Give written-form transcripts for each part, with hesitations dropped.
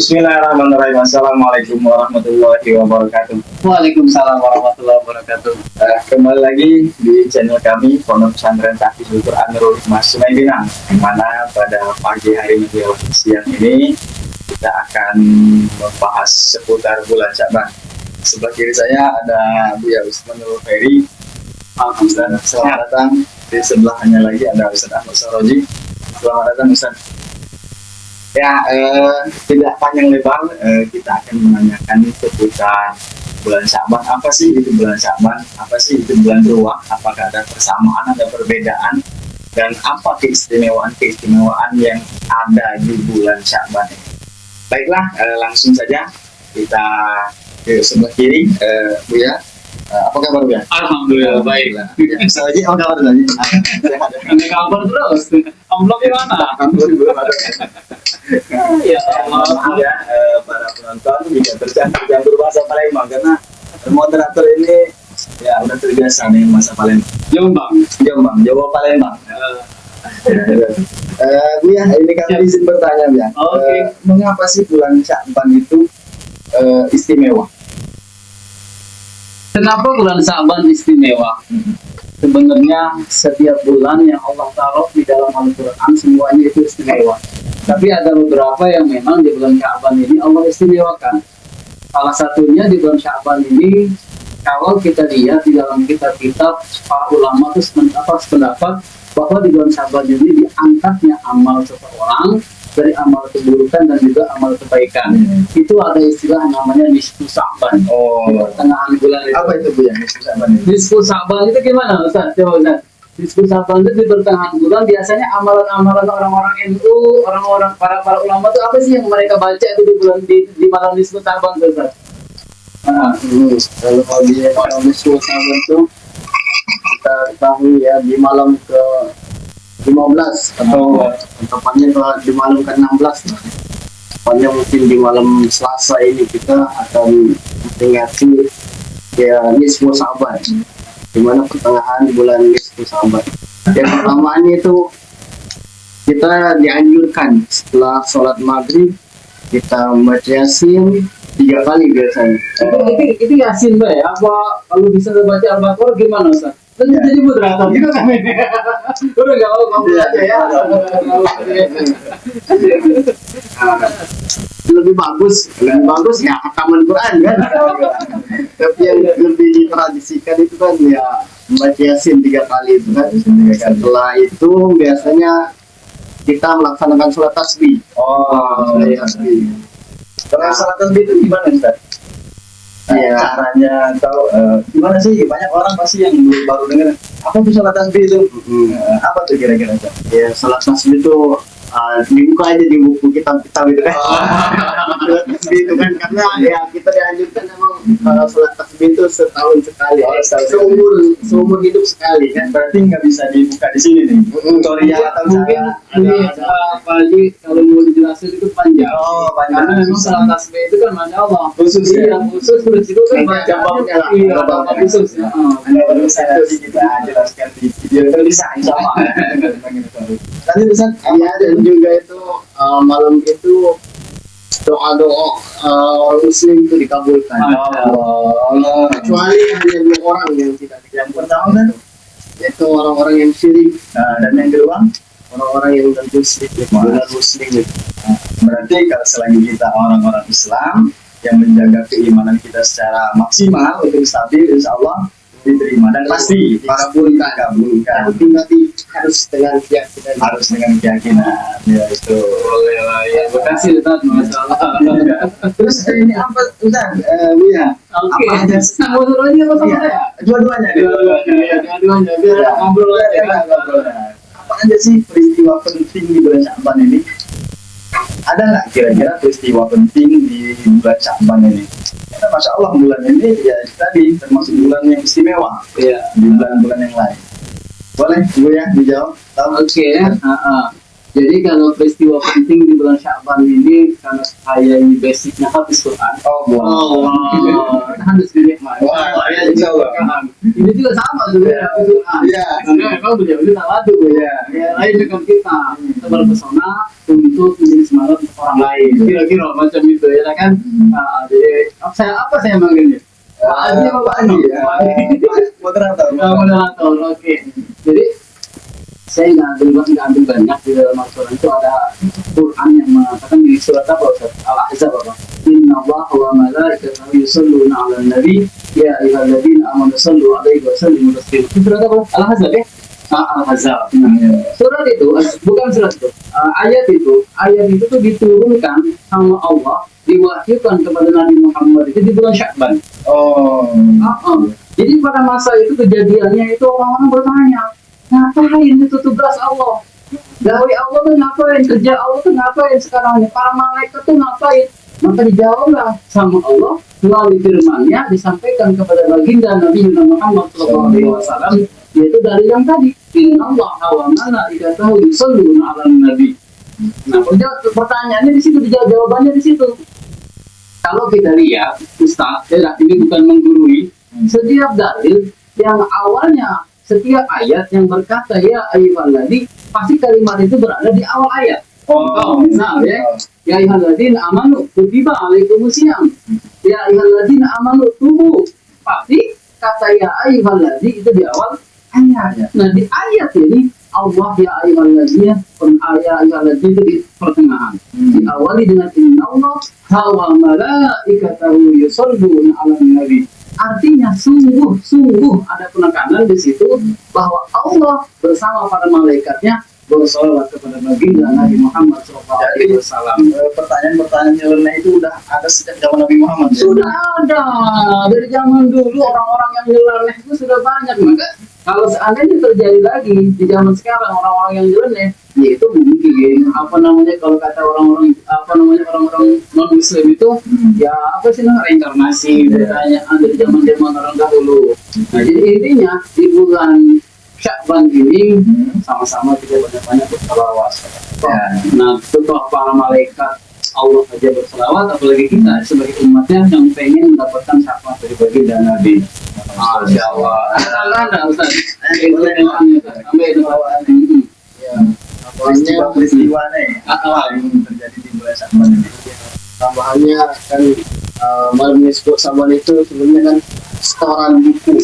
Bismillahirrahmanirrahim. Assalamualaikum warahmatullahi wabarakatuh. Waalaikumsalam warahmatullahi wabarakatuh. Kembali lagi di channel kami Pondok Pesantren Tahfidzul Quran Nurul Hikmah Sungai Pinang, di mana pada pagi hari ini siang ini kita akan membahas seputar bulan Sya'ban. Sebelah kiri saya ada Buya Usman Nurul Ferry. Dan selamat datang. Di sebelahnya lagi ada Ustaz Ahmad Saroji. Selamat datang Ustaz. Ya, tidak panjang lebar, kita akan menanyakan seputar bulan Sya'ban. Apa sih itu bulan Sya'ban? Apa sih itu bulan Ruwah? Apakah ada persamaan, ada perbedaan? Dan apa keistimewaan yang ada di bulan Sya'ban ini? Baiklah, langsung saja kita ke sebelah kiri, Buya. Apa kabar Buya? Alhamdulillah baik. Saroji, apa kabar tadi? Ada kabar terus. Amplopnya mana? Belum ada. Ya Allah. Ya, para penonton juga tercampur bahasa Palembang karena moderator ini ya udah terbiasa nih bahasa Palembang. Jawa Palembang. Ya, ini kami izin bertanya ya. Oke. Mengapa sih bulan Sya'ban itu istimewa? Kenapa bulan Sya'ban istimewa? Sebenarnya setiap bulan yang Allah taruh di dalam Al-Quran semuanya itu istimewa. Tapi ada beberapa yang memang di bulan Sya'ban ini Allah istimewakan. Salah satunya di bulan Sya'ban ini, kalau kita lihat di dalam kitab-kitab para ulama itu sependapat bahwa di bulan Sya'ban ini diangkatnya amal seseorang dari amal keburukan dan juga amal kebaikan. Itu ada istilah namanya nisfu Sya'ban. Oh, Pertengahan bulan itu. apa itu Bu ya nisfu Sya'ban itu? Nisfu Sya'ban itu gimana Ustaz? Coba Ustaz. Nisfu Sya'ban itu di pertengahan bulan biasanya amalan-amalan orang-orang NU, orang-orang para ulama itu apa sih yang mereka baca itu di bulan di malam nisfu Sya'ban itu Ustaz? Kalau di malam nisfu Sya'ban itu kita ketahui ya di malam ke 15 atau tepatnya di malam ke-16 tepatnya mungkin di malam Selasa ini kita akan memperingati ya nisfu Sya'ban, di mana pertengahan bulan nisfu Sya'ban. Yang pertamanya itu kita dianjurkan setelah sholat maghrib kita membaca Yasin 3 kali biasanya. Itu Yasin Mbak ya? Apa kalau bisa baca Al-Baqarah gimana Ustaz? Tentu jadi moderator juga kan ini. Udah nggak mau kamu aja ya. Lebih bagus ya hataman Quran kan. Tapi yang lebih ditradisikan itu kan ya membaca Yasin 3 kali itu kan. Setelah itu biasanya kita melaksanakan sholat tasbih. Sholat tasbih. Kalau sholat tasbih itu gimana Ustaz? Ya, caranya atau gimana sih? Banyak orang pasti yang baru dengar apa tuh sholat tasbih itu? Apa tuh kira-kira? Ya, sholat tasbih itu dibuka aja di buku kitab-kitab itu kan. Sholat tasbih itu kan karena ya kita dianjurkan memang sholat tasbih itu setahun sekali. Seumur hidup sekali kan. Berarti nggak bisa dibuka di sini nih. Tutorial atau Mungkin ini Pak Haji kalau mau dijelasin itu panjang. Panjang. Karena memang sholat tasbih itu kan Masya Allah Khusus ya? khusus terus itu kan baca bab khusus ya. Anda bisa nanti kita jelaskan di video tulisan sama. Tadi pesan ya, dan juga itu malam itu doa-doa orang muslim itu dikabulkan. Kecuali hanya 2 orang yang tidak. Yang pertama kan yaitu orang-orang yang syirik, dan yang kedua orang-orang yang non muslim. Berarti kalau selagi kita orang-orang Islam yang menjaga keimanan kita secara maksimal untuk stabil, insya Allah diterima dan pasti dikabulkan. Tapi nanti harus dengan keyakinan. Ya itu. Boleh lah ya. Terima kasih Ustaz, masalah. Terus ini apa Ustaz? Buya. Oke. Apa aja? Mau suruhnya apa sama saya? Dua-duanya. Biar ngobrol aja. Apa aja sih peristiwa penting di bulan Sya'ban ini? Ada nggak kira-kira peristiwa penting di bulan Sya'ban ini? Karena Masya Allah bulan ini ya tadi termasuk bulan yang istimewa di bulan-bulan yang lain. Boleh Bu ya dijawab? Oke. Jadi kalau peristiwa penting di bulan Sya'ban ini karena saya ini basicnya habis Quran. Kita harus dinikmati. Ya, insya Allah. Ini juga sama sebenarnya habis Quran. Iya. Karena kalau beliau-beliau tawadu. Iya. Ya, lain dengan kita berpesona untuk menjadi semangat untuk orang lain. Kira-kira macam itu ya kan? Nah, jadi apa saya manggilnya? Pak Haji apa Pak Haji? Moderator. Moderator, oke. Jadi saya nggak ambil banyak di dalam Al-Quran itu ada Quran yang mengatakan di surat apa Ustaz? Al-Ahzab apa? Inna Allah wa malaikatahu yusalluna 'alan nabi ya ayyuhalladzina amanu sallu 'alaihi wa sallimu taslima. Itu surat apa? Al-Ahzab ya? Al-Ahzab. Surat itu bukan surat itu. Ayat itu tuh diturunkan sama Allah, diwahyukan kepada Nabi Muhammad itu di bulan Sya'ban. Jadi pada masa itu kejadiannya itu orang-orang bertanya, ngapain itu tugas Allah? Gawe Allah tuh ngapain? Kerja Allah tuh ngapain sekarang? Para malaikat tuh ngapain? Maka dijawablah sama Allah melalui firman-Nya disampaikan kepada baginda Nabi Muhammad SAW, yaitu dari yang tadi, Inna Allah wa malaikatahu yusalluna 'alan nabi. Nah, pertanyaannya di situ, jawabannya di situ. Kalau kita lihat, Ustaz, ini bukan menggurui, setiap dalil yang awalnya setiap ayat yang berkata ya ayyuhalladzina, pasti kalimat itu berada di awal ayat. Misal ya ayyuhalladzina amanu kutiba alaikumusiyam. Ya ayyuhalladzina amanu tubu. Pasti kata ya ayyuhalladzina itu di awal ayat. Nah, di ayat ini Allah ya ayyuhalladzina, ayyuhalladzina itu di pertengahan. Diawali dengan innallaha wa malaikatahu yusholluna 'alan nabi. Artinya sungguh ada penekanan di situ bahwa Allah bersama para malaikatnya bersolawat kepada baginda Nabi Muhammad SAW. Pertanyaan nyeleneh itu udah ada sejak zaman Nabi Muhammad. Sudah ada dari zaman dulu, orang-orang yang nyeleneh itu sudah banyak. Maka kalau seandainya terjadi lagi di zaman sekarang orang-orang yang nyeleneh, yaitu mungkin kalau kata orang-orang non Muslim itu ya reinkarnasi, pertanyaan dari zaman orang dahulu. Nah, jadi intinya di bulan Sya'ban ini sama-sama kita banyak-banyak berselawat. Nah, setelah para malaikat Allah saja berselawat, apalagi kita sebagai umatnya yang pengen mendapatkan syafaat dari baginda Nabi. Masya Allah. Ada Ustaz. Peristiwanya yang terjadi di bulan Sya'ban ini. Tambahannya kan malam nisfu Sya'ban itu sebenarnya kan setoran buku,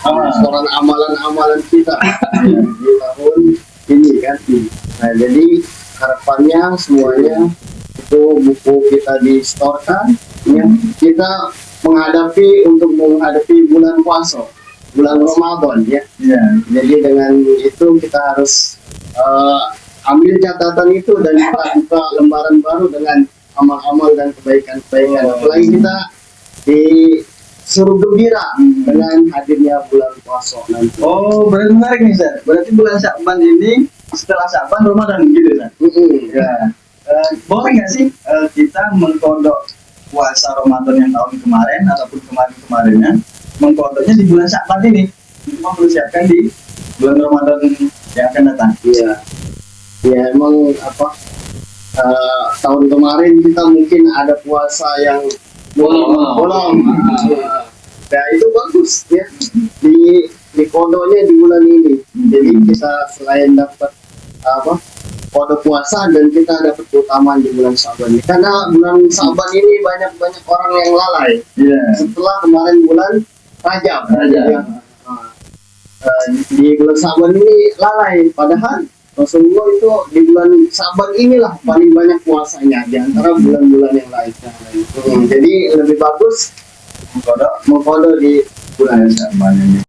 setoran amalan-amalan kita di tahun ini kan. Nah, jadi harapannya semuanya itu buku kita distorkan, ya. Kita menghadapi bulan puasa, bulan Ramadan, ya. Jadi dengan itu kita harus ambil catatan itu dan kita buka lembaran baru dengan amal-amal dan kebaikan-kebaikan. Apalagi kita disuruh gembira dengan hadirnya bulan puasa nanti. Oh, berarti menarik nih, Ustaz. Berarti bulan Sya'ban ini setelah Sya'ban Ramadan gitu, Ustaz. Ya. Boleh nggak sih kita mengkodok puasa Ramadan yang tahun kemarin ataupun kemarinnya mengkodoknya di bulan Sya'ban ini untuk mempersiapkan di bulan Ramadan yang akan datang? Iya. Ya emang tahun kemarin kita mungkin ada puasa yang bolong. Nah, itu bagus ya. Di kodonya di bulan ini. Jadi kita selain dapat kode puasa dan kita dapat keutamaan di bulan Sya'ban ini. Karena bulan Sya'ban ini banyak orang yang lalai. Setelah kemarin bulan Rajab. Ya. Di bulan Sya'ban ini lalai, padahal Rasulullah itu di bulan Sya'ban inilah paling banyak puasanya di antara bulan-bulan yang lain. Jadi lebih bagus mengkodok di bulan Sya'ban ini.